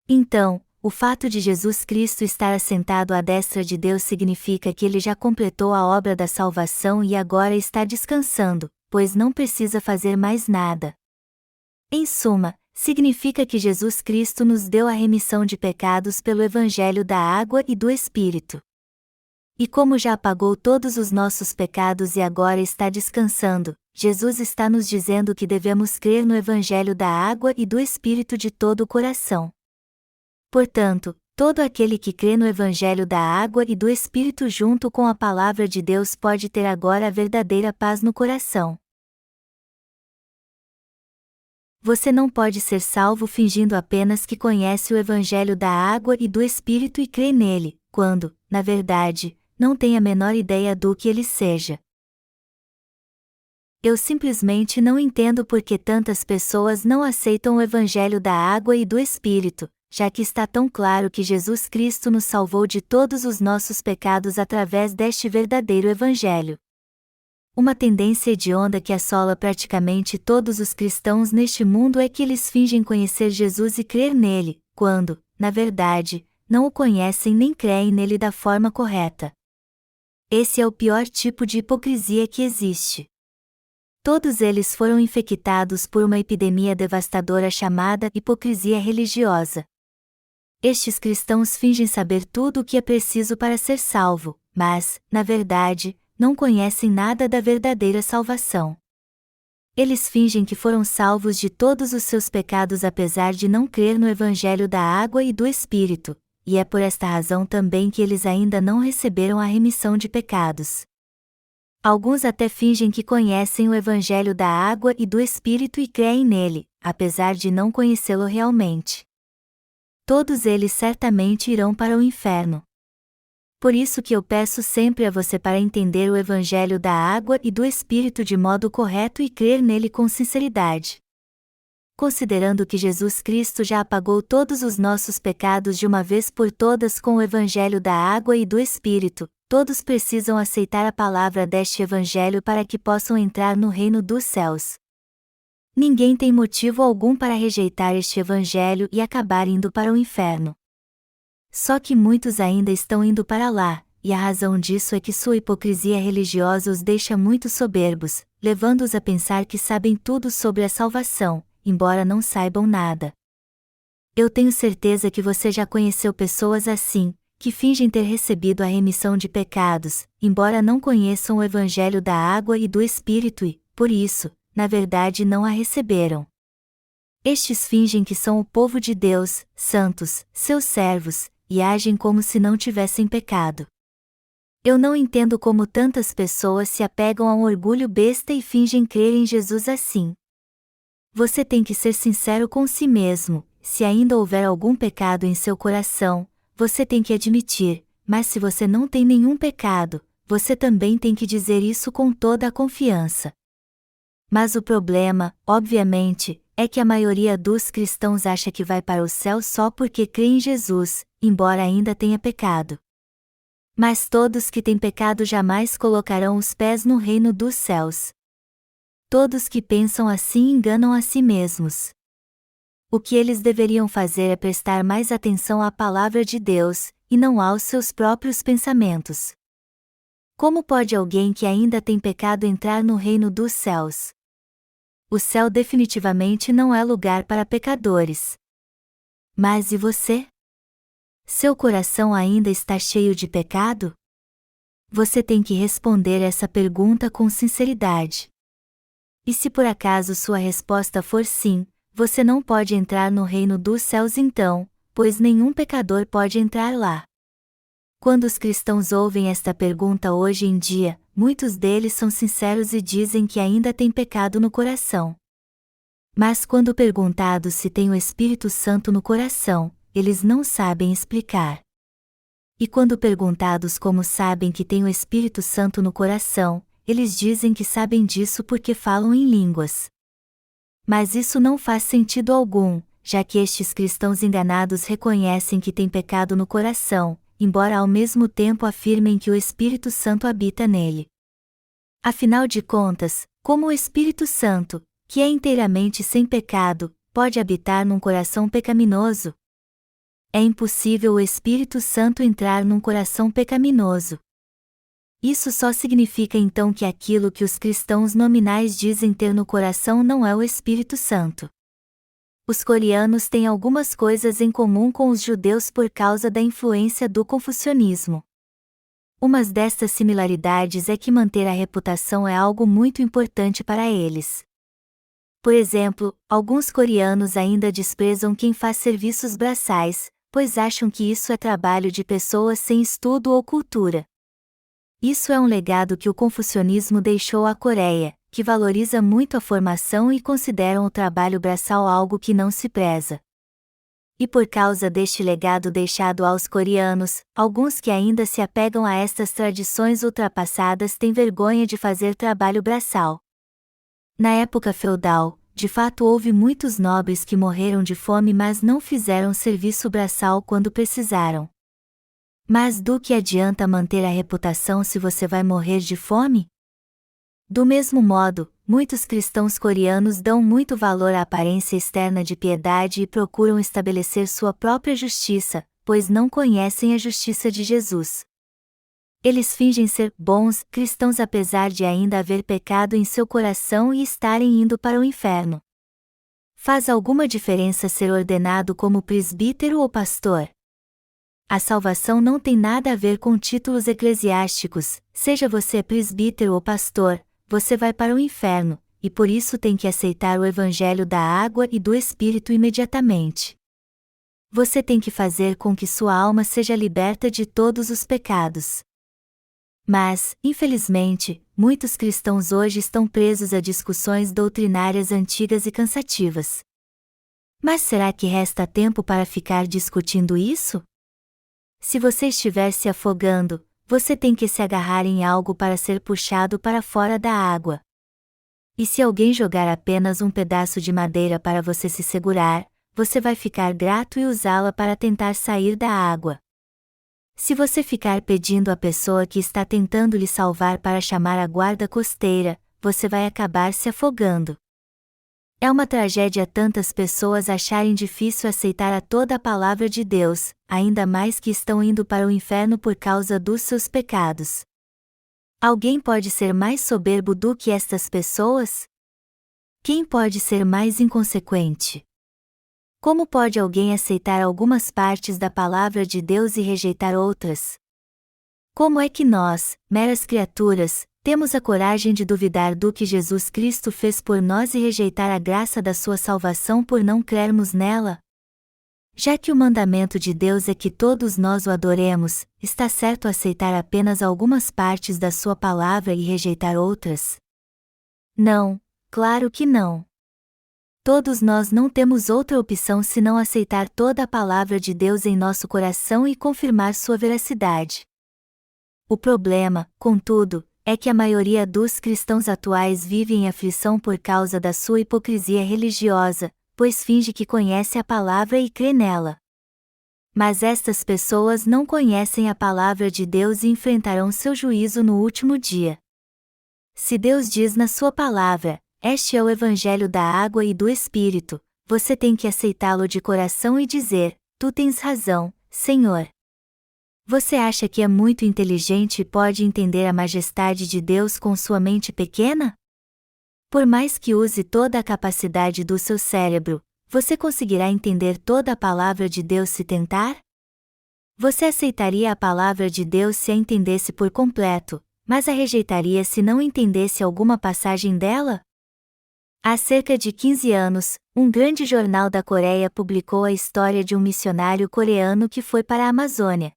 S1: Então, o fato de Jesus Cristo estar assentado à destra de Deus significa que ele já completou a obra da salvação e agora está descansando, pois não precisa fazer mais nada. Em suma, significa que Jesus Cristo nos deu a remissão de pecados pelo Evangelho da Água e do Espírito. E como já apagou todos os nossos pecados e agora está descansando, Jesus está nos dizendo que devemos crer no Evangelho da Água e do Espírito de todo o coração. Portanto, todo aquele que crê no Evangelho da Água e do Espírito junto com a Palavra de Deus pode ter agora a verdadeira paz no coração. Você não pode ser salvo fingindo apenas que conhece o Evangelho da Água e do Espírito e crê nele, quando, na verdade, não tem a menor ideia do que ele seja. Eu simplesmente não entendo por que tantas pessoas não aceitam o Evangelho da Água e do Espírito, já que está tão claro que Jesus Cristo nos salvou de todos os nossos pecados através deste verdadeiro Evangelho. Uma tendência hedionda que assola praticamente todos os cristãos neste mundo é que eles fingem conhecer Jesus e crer nele, quando, na verdade, não o conhecem nem creem nele da forma correta. Esse é o pior tipo de hipocrisia que existe. Todos eles foram infectados por uma epidemia devastadora chamada hipocrisia religiosa. Estes cristãos fingem saber tudo o que é preciso para ser salvo, mas, na verdade, não conhecem nada da verdadeira salvação. Eles fingem que foram salvos de todos os seus pecados apesar de não crer no Evangelho da Água e do Espírito, e é por esta razão também que eles ainda não receberam a remissão de pecados. Alguns até fingem que conhecem o Evangelho da Água e do Espírito e creem nele, apesar de não conhecê-lo realmente. Todos eles certamente irão para o inferno. Por isso que eu peço sempre a você para entender o Evangelho da Água e do Espírito de modo correto e crer nele com sinceridade. Considerando que Jesus Cristo já apagou todos os nossos pecados de uma vez por todas com o Evangelho da Água e do Espírito, todos precisam aceitar a palavra deste Evangelho para que possam entrar no reino dos céus. Ninguém tem motivo algum para rejeitar este Evangelho e acabar indo para o inferno. Só que muitos ainda estão indo para lá, e a razão disso é que sua hipocrisia religiosa os deixa muito soberbos, levando-os a pensar que sabem tudo sobre a salvação, embora não saibam nada. Eu tenho certeza que você já conheceu pessoas assim, que fingem ter recebido a remissão de pecados, embora não conheçam o Evangelho da Água e do Espírito e, por isso, na verdade não a receberam. Estes fingem que são o povo de Deus, santos, seus servos, e agem como se não tivessem pecado. Eu não entendo como tantas pessoas se apegam a um orgulho besta e fingem crer em Jesus assim. Você tem que ser sincero com si mesmo, se ainda houver algum pecado em seu coração, você tem que admitir, mas se você não tem nenhum pecado, você também tem que dizer isso com toda a confiança. Mas o problema, obviamente, é que a maioria dos cristãos acha que vai para o céu só porque crê em Jesus, embora ainda tenha pecado. Mas todos que têm pecado jamais colocarão os pés no reino dos céus. Todos que pensam assim enganam a si mesmos. O que eles deveriam fazer é prestar mais atenção à palavra de Deus, e não aos seus próprios pensamentos. Como pode alguém que ainda tem pecado entrar no reino dos céus? O céu definitivamente não é lugar para pecadores. Mas e você? Seu coração ainda está cheio de pecado? Você tem que responder essa pergunta com sinceridade. E se por acaso sua resposta for sim, você não pode entrar no reino dos céus então, pois nenhum pecador pode entrar lá. Quando os cristãos ouvem esta pergunta hoje em dia, muitos deles são sinceros e dizem que ainda têm pecado no coração. Mas quando perguntados se têm o Espírito Santo no coração, eles não sabem explicar. E quando perguntados como sabem que têm o Espírito Santo no coração, eles dizem que sabem disso porque falam em línguas. Mas isso não faz sentido algum, já que estes cristãos enganados reconhecem que têm pecado no coração, embora ao mesmo tempo afirmem que o Espírito Santo habita nele. Afinal de contas, como o Espírito Santo, que é inteiramente sem pecado, pode habitar num coração pecaminoso? É impossível o Espírito Santo entrar num coração pecaminoso. Isso só significa então que aquilo que os cristãos nominais dizem ter no coração não é o Espírito Santo. Os coreanos têm algumas coisas em comum com os judeus por causa da influência do confucionismo. Uma destas similaridades é que manter a reputação é algo muito importante para eles. Por exemplo, alguns coreanos ainda desprezam quem faz serviços braçais, pois acham que isso é trabalho de pessoas sem estudo ou cultura. Isso é um legado que o confucionismo deixou à Coreia, que valoriza muito a formação e consideram o trabalho braçal algo que não se preza. E por causa deste legado deixado aos coreanos, alguns que ainda se apegam a estas tradições ultrapassadas têm vergonha de fazer trabalho braçal. Na época feudal, de fato houve muitos nobres que morreram de fome mas não fizeram serviço braçal quando precisaram. Mas do que adianta manter a reputação se você vai morrer de fome? Do mesmo modo, muitos cristãos coreanos dão muito valor à aparência externa de piedade e procuram estabelecer sua própria justiça, pois não conhecem a justiça de Jesus. Eles fingem ser bons cristãos apesar de ainda haver pecado em seu coração e estarem indo para o inferno. Faz alguma diferença ser ordenado como presbítero ou pastor? A salvação não tem nada a ver com títulos eclesiásticos, seja você presbítero ou pastor, você vai para o inferno, e por isso tem que aceitar o evangelho da água e do Espírito imediatamente. Você tem que fazer com que sua alma seja liberta de todos os pecados. Mas, infelizmente, muitos cristãos hoje estão presos a discussões doutrinárias antigas e cansativas. Mas será que resta tempo para ficar discutindo isso? Se você estiver se afogando, você tem que se agarrar em algo para ser puxado para fora da água. E se alguém jogar apenas um pedaço de madeira para você se segurar, você vai ficar grato e usá-la para tentar sair da água. Se você ficar pedindo à pessoa que está tentando lhe salvar para chamar a guarda costeira, você vai acabar se afogando. É uma tragédia tantas pessoas acharem difícil aceitar a toda a palavra de Deus, ainda mais que estão indo para o inferno por causa dos seus pecados. Alguém pode ser mais soberbo do que estas pessoas? Quem pode ser mais inconsequente? Como pode alguém aceitar algumas partes da palavra de Deus e rejeitar outras? Como é que nós, meras criaturas, temos a coragem de duvidar do que Jesus Cristo fez por nós e rejeitar a graça da sua salvação por não crermos nela? Já que o mandamento de Deus é que todos nós o adoremos, está certo aceitar apenas algumas partes da sua palavra e rejeitar outras? Não, claro que não. Todos nós não temos outra opção senão aceitar toda a palavra de Deus em nosso coração e confirmar sua veracidade. O problema, contudo, é que a maioria dos cristãos atuais vive em aflição por causa da sua hipocrisia religiosa, pois finge que conhece a palavra e crê nela. Mas estas pessoas não conhecem a palavra de Deus e enfrentarão seu juízo no último dia. Se Deus diz na sua palavra, este é o evangelho da água e do Espírito, você tem que aceitá-lo de coração e dizer, tu tens razão, Senhor. Você acha que é muito inteligente e pode entender a majestade de Deus com sua mente pequena? Por mais que use toda a capacidade do seu cérebro, você conseguirá entender toda a palavra de Deus se tentar? Você aceitaria a palavra de Deus se a entendesse por completo, mas a rejeitaria se não entendesse alguma passagem dela? Há cerca de 15 anos, um grande jornal da Coreia publicou a história de um missionário coreano que foi para a Amazônia.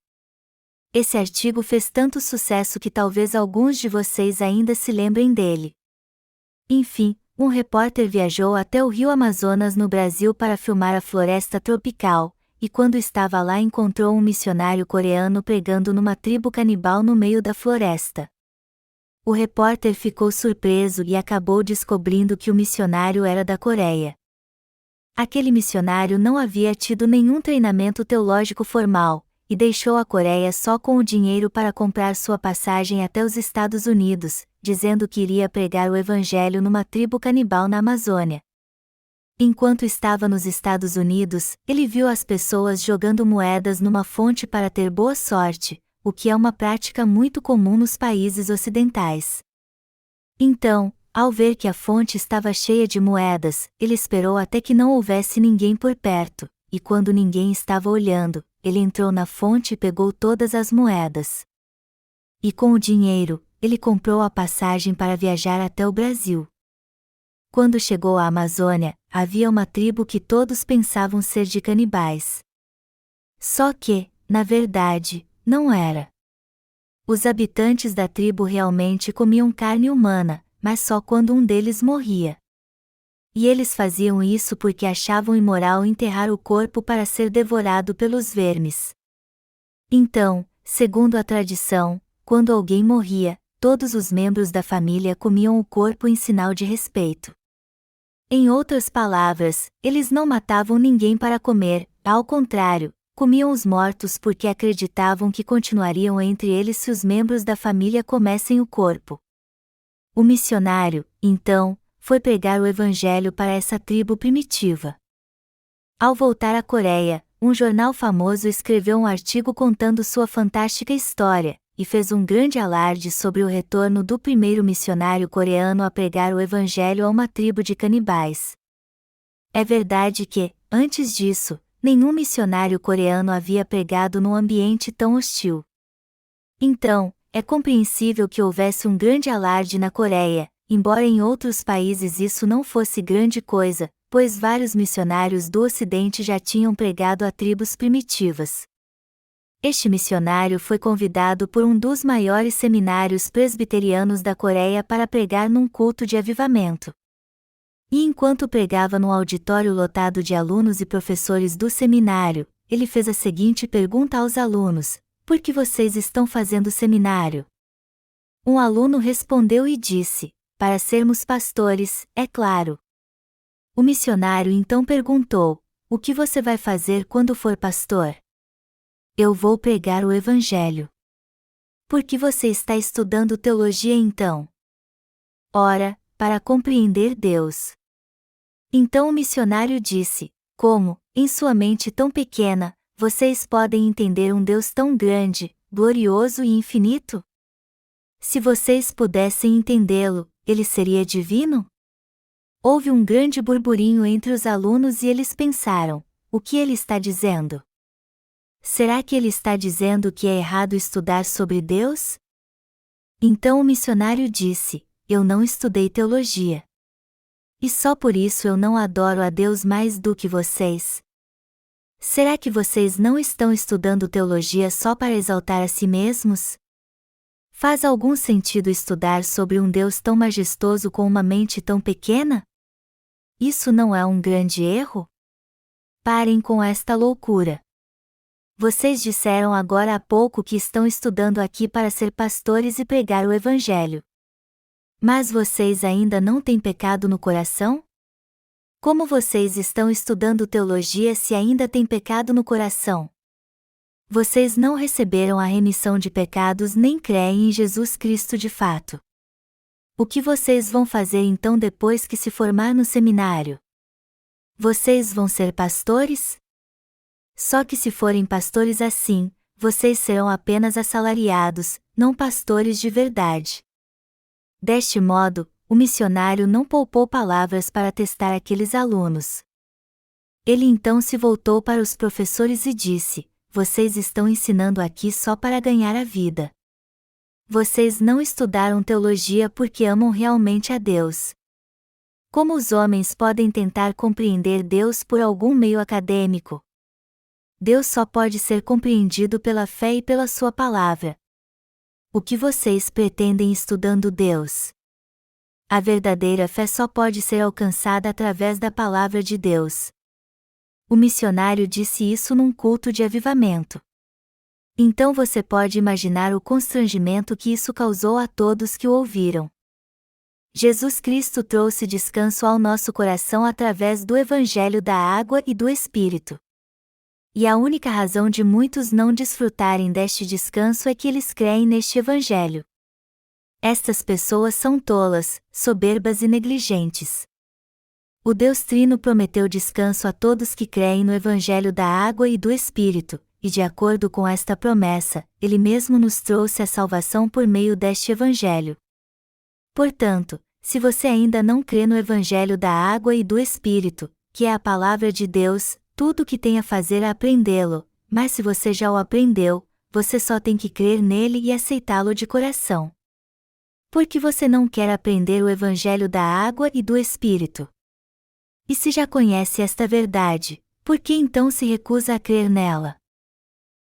S1: Esse artigo fez tanto sucesso que talvez alguns de vocês ainda se lembrem dele. Enfim, um repórter viajou até o rio Amazonas no Brasil para filmar a floresta tropical, e quando estava lá encontrou um missionário coreano pregando numa tribo canibal no meio da floresta. O repórter ficou surpreso e acabou descobrindo que o missionário era da Coreia. Aquele missionário não havia tido nenhum treinamento teológico formal, e deixou a Coreia só com o dinheiro para comprar sua passagem até os Estados Unidos, dizendo que iria pregar o evangelho numa tribo canibal na Amazônia. Enquanto estava nos Estados Unidos, ele viu as pessoas jogando moedas numa fonte para ter boa sorte, o que é uma prática muito comum nos países ocidentais. Então, ao ver que a fonte estava cheia de moedas, ele esperou até que não houvesse ninguém por perto, e quando ninguém estava olhando, ele entrou na fonte e pegou todas as moedas. E com o dinheiro, ele comprou a passagem para viajar até o Brasil. Quando chegou à Amazônia, havia uma tribo que todos pensavam ser de canibais. Só que, na verdade, não era. Os habitantes da tribo realmente comiam carne humana, mas só quando um deles morria. E eles faziam isso porque achavam imoral enterrar o corpo para ser devorado pelos vermes. Então, segundo a tradição, quando alguém morria, todos os membros da família comiam o corpo em sinal de respeito. Em outras palavras, eles não matavam ninguém para comer, ao contrário, comiam os mortos porque acreditavam que continuariam entre eles se os membros da família comessem o corpo. O missionário, então, foi pregar o evangelho para essa tribo primitiva. Ao voltar à Coreia, um jornal famoso escreveu um artigo contando sua fantástica história, e fez um grande alarde sobre o retorno do primeiro missionário coreano a pregar o evangelho a uma tribo de canibais. É verdade que, antes disso, nenhum missionário coreano havia pregado num ambiente tão hostil. Então, é compreensível que houvesse um grande alarde na Coreia, embora em outros países isso não fosse grande coisa, pois vários missionários do Ocidente já tinham pregado a tribos primitivas. Este missionário foi convidado por um dos maiores seminários presbiterianos da Coreia para pregar num culto de avivamento. E enquanto pregava no auditório lotado de alunos e professores do seminário, ele fez a seguinte pergunta aos alunos: por que vocês estão fazendo seminário? Um aluno respondeu e disse: para sermos pastores, é claro. O missionário então perguntou: o que você vai fazer quando for pastor? Eu vou pregar o evangelho. Por que você está estudando teologia então? Ora, para compreender Deus. Então o missionário disse: como, em sua mente tão pequena, vocês podem entender um Deus tão grande, glorioso e infinito? Se vocês pudessem entendê-lo, ele seria divino? Houve um grande burburinho entre os alunos e eles pensaram: o que ele está dizendo? Será que ele está dizendo que é errado estudar sobre Deus? Então o missionário disse: eu não estudei teologia. E só por isso eu não adoro a Deus mais do que vocês. Será que vocês não estão estudando teologia só para exaltar a si mesmos? Faz algum sentido estudar sobre um Deus tão majestoso com uma mente tão pequena? Isso não é um grande erro? Parem com esta loucura. Vocês disseram agora há pouco que estão estudando aqui para ser pastores e pregar o evangelho. Mas vocês ainda não têm pecado no coração? Como vocês estão estudando teologia se ainda têm pecado no coração? Vocês não receberam a remissão de pecados nem creem em Jesus Cristo de fato. O que vocês vão fazer então depois que se formar no seminário? Vocês vão ser pastores? Só que se forem pastores assim, vocês serão apenas assalariados, não pastores de verdade. Deste modo, o missionário não poupou palavras para testar aqueles alunos. Ele então se voltou para os professores e disse: vocês estão ensinando aqui só para ganhar a vida. Vocês não estudaram teologia porque amam realmente a Deus. Como os homens podem tentar compreender Deus por algum meio acadêmico? Deus só pode ser compreendido pela fé e pela sua palavra. O que vocês pretendem estudando Deus? A verdadeira fé só pode ser alcançada através da palavra de Deus. O missionário disse isso num culto de avivamento. Então você pode imaginar o constrangimento que isso causou a todos que o ouviram. Jesus Cristo trouxe descanso ao nosso coração através do Evangelho da água e do Espírito. E a única razão de muitos não desfrutarem deste descanso é que eles creem neste Evangelho. Estas pessoas são tolas, soberbas e negligentes. O Deus Trino prometeu descanso a todos que creem no Evangelho da Água e do Espírito, e de acordo com esta promessa, Ele mesmo nos trouxe a salvação por meio deste Evangelho. Portanto, se você ainda não crê no Evangelho da Água e do Espírito, que é a Palavra de Deus, tudo o que tem a fazer é aprendê-lo, mas se você já o aprendeu, você só tem que crer nele e aceitá-lo de coração. Por que você não quer aprender o Evangelho da Água e do Espírito? E se já conhece esta verdade, por que então se recusa a crer nela?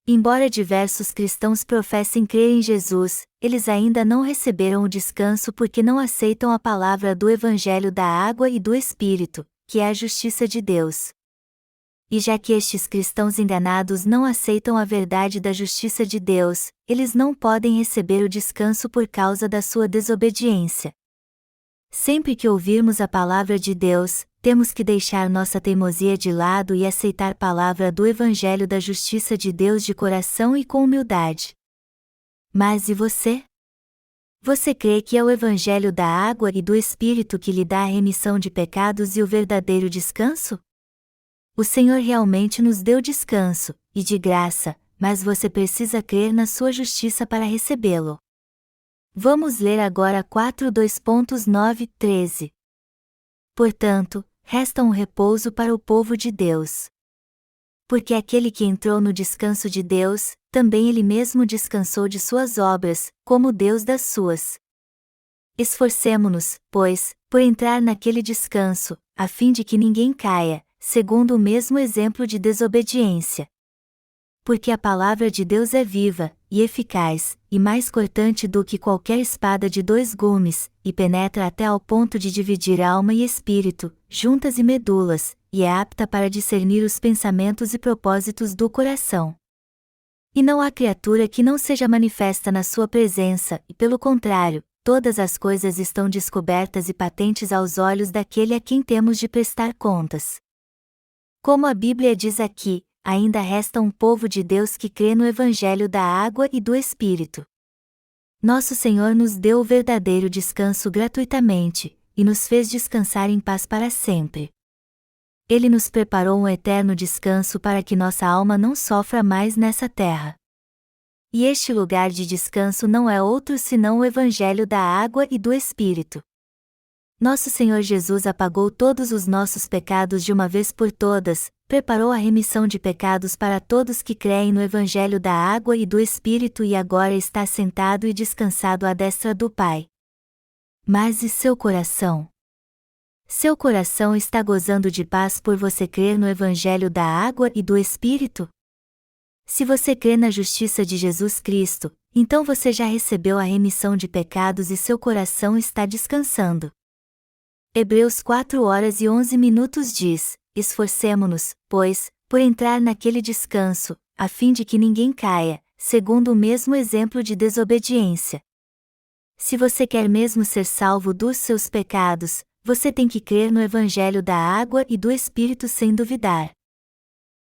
S1: Embora diversos cristãos professem crer em Jesus, eles ainda não receberam o descanso porque não aceitam a palavra do Evangelho da Água e do Espírito, que é a justiça de Deus. E já que estes cristãos enganados não aceitam a verdade da justiça de Deus, eles não podem receber o descanso por causa da sua desobediência. Sempre que ouvirmos a palavra de Deus, temos que deixar nossa teimosia de lado e aceitar a palavra do Evangelho da justiça de Deus de coração e com humildade. Mas e você? Você crê que é o Evangelho da Água e do Espírito que lhe dá a remissão de pecados e o verdadeiro descanso? O Senhor realmente nos deu descanso, e de graça, mas você precisa crer na sua justiça para recebê-lo. Vamos ler agora 4:2.9-13. Portanto, resta um repouso para o povo de Deus. Porque aquele que entrou no descanso de Deus, também ele mesmo descansou de suas obras, como Deus das suas. Esforcemo-nos, pois, por entrar naquele descanso, a fim de que ninguém caia, segundo o mesmo exemplo de desobediência. Porque a palavra de Deus é viva, e eficaz, e mais cortante do que qualquer espada de 2 gumes, e penetra até ao ponto de dividir alma e espírito, juntas e medulas, e é apta para discernir os pensamentos e propósitos do coração. E não há criatura que não seja manifesta na sua presença, e pelo contrário, todas as coisas estão descobertas e patentes aos olhos daquele a quem temos de prestar contas. Como a Bíblia diz aqui, ainda resta um povo de Deus que crê no Evangelho da Água e do Espírito. Nosso Senhor nos deu o verdadeiro descanso gratuitamente, e nos fez descansar em paz para sempre. Ele nos preparou um eterno descanso para que nossa alma não sofra mais nessa terra. E este lugar de descanso não é outro senão o Evangelho da Água e do Espírito. Nosso Senhor Jesus apagou todos os nossos pecados de uma vez por todas, preparou a remissão de pecados para todos que creem no Evangelho da Água e do Espírito e agora está sentado e descansado à destra do Pai. Mas e seu coração? Seu coração está gozando de paz por você crer no Evangelho da Água e do Espírito? Se você crê na justiça de Jesus Cristo, então você já recebeu a remissão de pecados e seu coração está descansando. Hebreus 4:11 diz: Esforcemo-nos, pois, por entrar naquele descanso, a fim de que ninguém caia, segundo o mesmo exemplo de desobediência. Se você quer mesmo ser salvo dos seus pecados, você tem que crer no Evangelho da Água e do Espírito sem duvidar.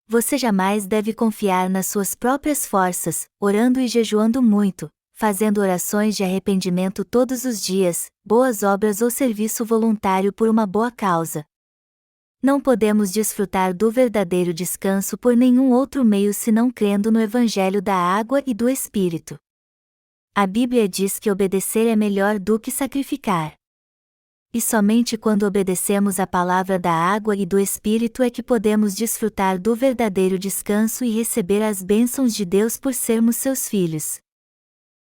S1: Você jamais deve confiar nas suas próprias forças, orando e jejuando muito, fazendo orações de arrependimento todos os dias, boas obras ou serviço voluntário por uma boa causa. Não podemos desfrutar do verdadeiro descanso por nenhum outro meio senão crendo no Evangelho da Água e do Espírito. A Bíblia diz que obedecer é melhor do que sacrificar. E somente quando obedecemos a palavra da água e do Espírito é que podemos desfrutar do verdadeiro descanso e receber as bênçãos de Deus por sermos seus filhos.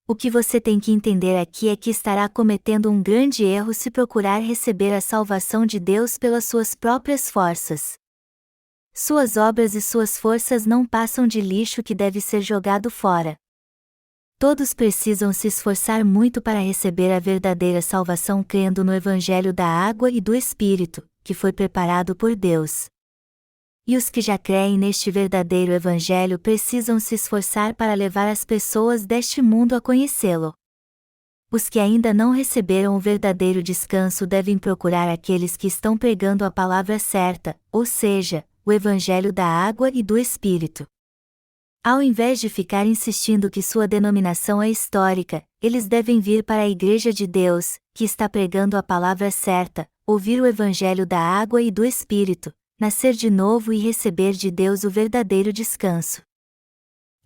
S1: O que você tem que entender aqui é que estará cometendo um grande erro se procurar receber a salvação de Deus pelas suas próprias forças. Suas obras e suas forças não passam de lixo que deve ser jogado fora. Todos precisam se esforçar muito para receber a verdadeira salvação crendo no Evangelho da Água e do Espírito, que foi preparado por Deus. E os que já creem neste verdadeiro Evangelho precisam se esforçar para levar as pessoas deste mundo a conhecê-lo. Os que ainda não receberam o verdadeiro descanso devem procurar aqueles que estão pregando a palavra certa, ou seja, o Evangelho da Água e do Espírito. Ao invés de ficar insistindo que sua denominação é histórica, eles devem vir para a Igreja de Deus, que está pregando a palavra certa, ouvir o Evangelho da água e do Espírito, nascer de novo e receber de Deus o verdadeiro descanso.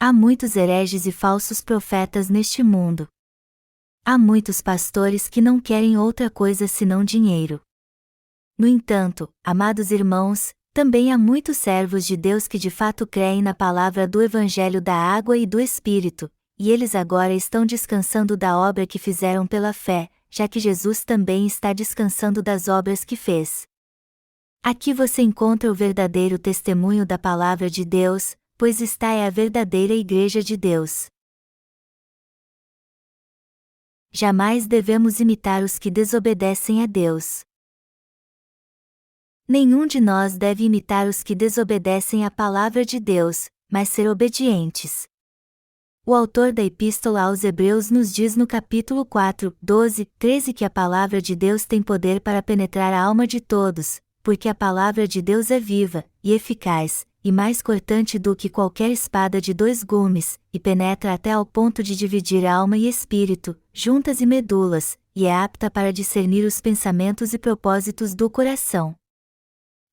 S1: Há muitos hereges e falsos profetas neste mundo. Há muitos pastores que não querem outra coisa senão dinheiro. No entanto, amados irmãos, também há muitos servos de Deus que de fato creem na palavra do Evangelho da água e do Espírito, e eles agora estão descansando da obra que fizeram pela fé, já que Jesus também está descansando das obras que fez. Aqui você encontra o verdadeiro testemunho da palavra de Deus, pois esta é a verdadeira Igreja de Deus. Jamais devemos imitar os que desobedecem a Deus. Nenhum de nós deve imitar os que desobedecem à palavra de Deus, mas ser obedientes. O autor da Epístola aos Hebreus nos diz no capítulo 4, 12, 13 que a palavra de Deus tem poder para penetrar a alma de todos, porque a palavra de Deus é viva, e eficaz, e mais cortante do que qualquer espada de 2 gumes, e penetra até ao ponto de dividir alma e espírito, juntas e medulas, e é apta para discernir os pensamentos e propósitos do coração.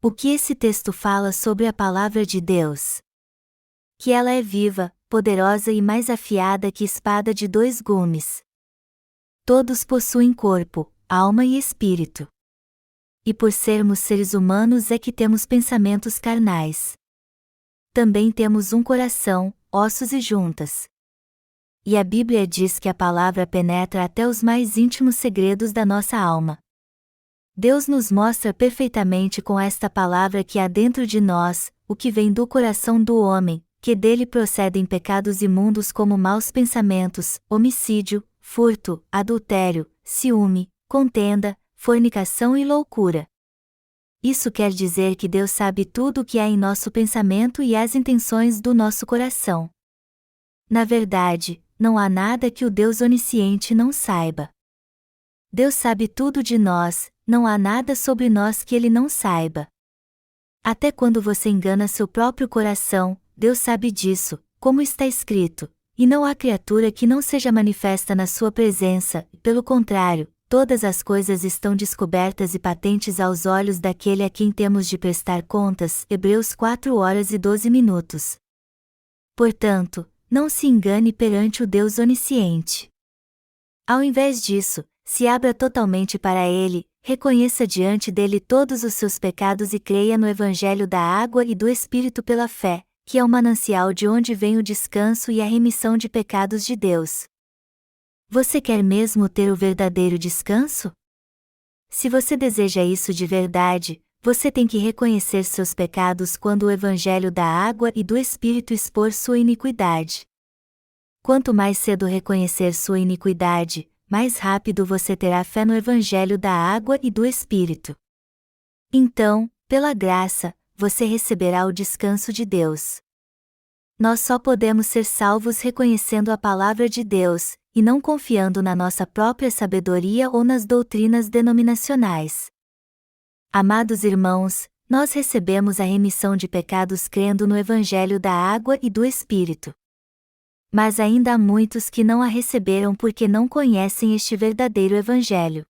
S1: O que esse texto fala sobre a palavra de Deus? Que ela é viva, poderosa e mais afiada que espada de 2 gumes. Todos possuem corpo, alma e espírito. E por sermos seres humanos é que temos pensamentos carnais. Também temos um coração, ossos e juntas. E a Bíblia diz que a palavra penetra até os mais íntimos segredos da nossa alma. Deus nos mostra perfeitamente com esta palavra que há dentro de nós, o que vem do coração do homem, que dele procedem pecados imundos como maus pensamentos, homicídio, furto, adultério, ciúme, contenda, fornicação e loucura. Isso quer dizer que Deus sabe tudo o que há em nosso pensamento e as intenções do nosso coração. Na verdade, não há nada que o Deus onisciente não saiba. Deus sabe tudo de nós, não há nada sobre nós que Ele não saiba. Até quando você engana seu próprio coração, Deus sabe disso, como está escrito, e não há criatura que não seja manifesta na sua presença, pelo contrário, todas as coisas estão descobertas e patentes aos olhos daquele a quem temos de prestar contas. Hebreus 4h12. Portanto, não se engane perante o Deus onisciente. Ao invés disso, se abra totalmente para Ele, reconheça diante dele todos os seus pecados e creia no Evangelho da água e do Espírito pela fé, que é o manancial de onde vem o descanso e a remissão de pecados de Deus. Você quer mesmo ter o verdadeiro descanso? Se você deseja isso de verdade, você tem que reconhecer seus pecados quando o Evangelho da água e do Espírito expor sua iniquidade. Quanto mais cedo reconhecer sua iniquidade, mais rápido você terá fé no Evangelho da água e do Espírito. Então, pela graça, você receberá o descanso de Deus. Nós só podemos ser salvos reconhecendo a palavra de Deus, e não confiando na nossa própria sabedoria ou nas doutrinas denominacionais. Amados irmãos, nós recebemos a remissão de pecados crendo no Evangelho da água e do Espírito. Mas ainda há muitos que não a receberam porque não conhecem este verdadeiro Evangelho.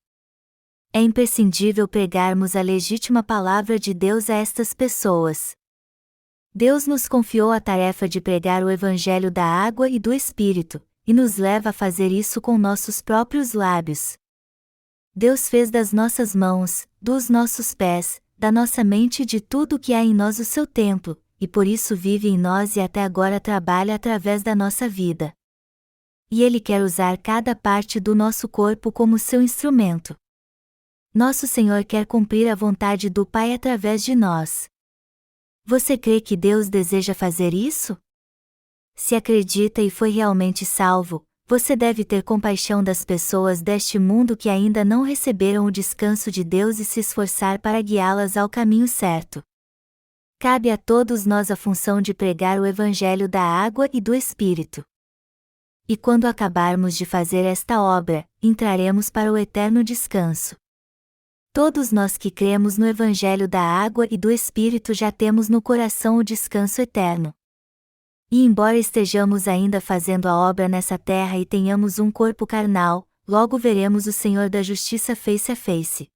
S1: É imprescindível pregarmos a legítima palavra de Deus a estas pessoas. Deus nos confiou a tarefa de pregar o Evangelho da água e do Espírito, e nos leva a fazer isso com nossos próprios lábios. Deus fez das nossas mãos, dos nossos pés, da nossa mente e de tudo o que há em nós o seu templo, e por isso vive em nós e até agora trabalha através da nossa vida. E Ele quer usar cada parte do nosso corpo como seu instrumento. Nosso Senhor quer cumprir a vontade do Pai através de nós. Você crê que Deus deseja fazer isso? Se acredita e foi realmente salvo, você deve ter compaixão das pessoas deste mundo que ainda não receberam o descanso de Deus e se esforçar para guiá-las ao caminho certo. Cabe a todos nós a função de pregar o Evangelho da água e do Espírito. E quando acabarmos de fazer esta obra, entraremos para o eterno descanso. Todos nós que cremos no Evangelho da água e do Espírito já temos no coração o descanso eterno. E embora estejamos ainda fazendo a obra nessa terra e tenhamos um corpo carnal, logo veremos o Senhor da Justiça face a face.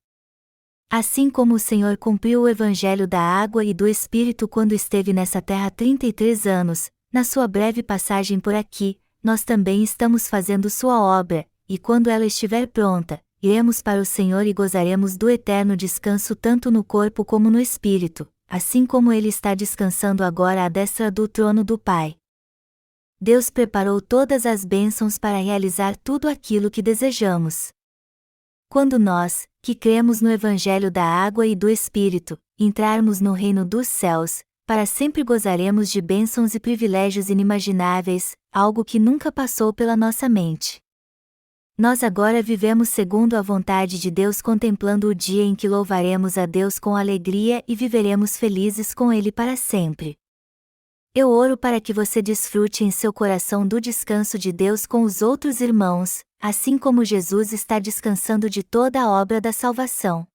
S1: Assim como o Senhor cumpriu o Evangelho da água e do Espírito quando esteve nessa terra há 33 anos, na sua breve passagem por aqui, nós também estamos fazendo sua obra, e quando ela estiver pronta, iremos para o Senhor e gozaremos do eterno descanso tanto no corpo como no espírito, assim como Ele está descansando agora à destra do trono do Pai. Deus preparou todas as bênçãos para realizar tudo aquilo que desejamos. Quando nós, que cremos no Evangelho da água e do Espírito, entrarmos no reino dos céus, para sempre gozaremos de bênçãos e privilégios inimagináveis, algo que nunca passou pela nossa mente. Nós agora vivemos segundo a vontade de Deus, contemplando o dia em que louvaremos a Deus com alegria e viveremos felizes com Ele para sempre. Eu oro para que você desfrute em seu coração do descanso de Deus com os outros irmãos, assim como Jesus está descansando de toda a obra da salvação.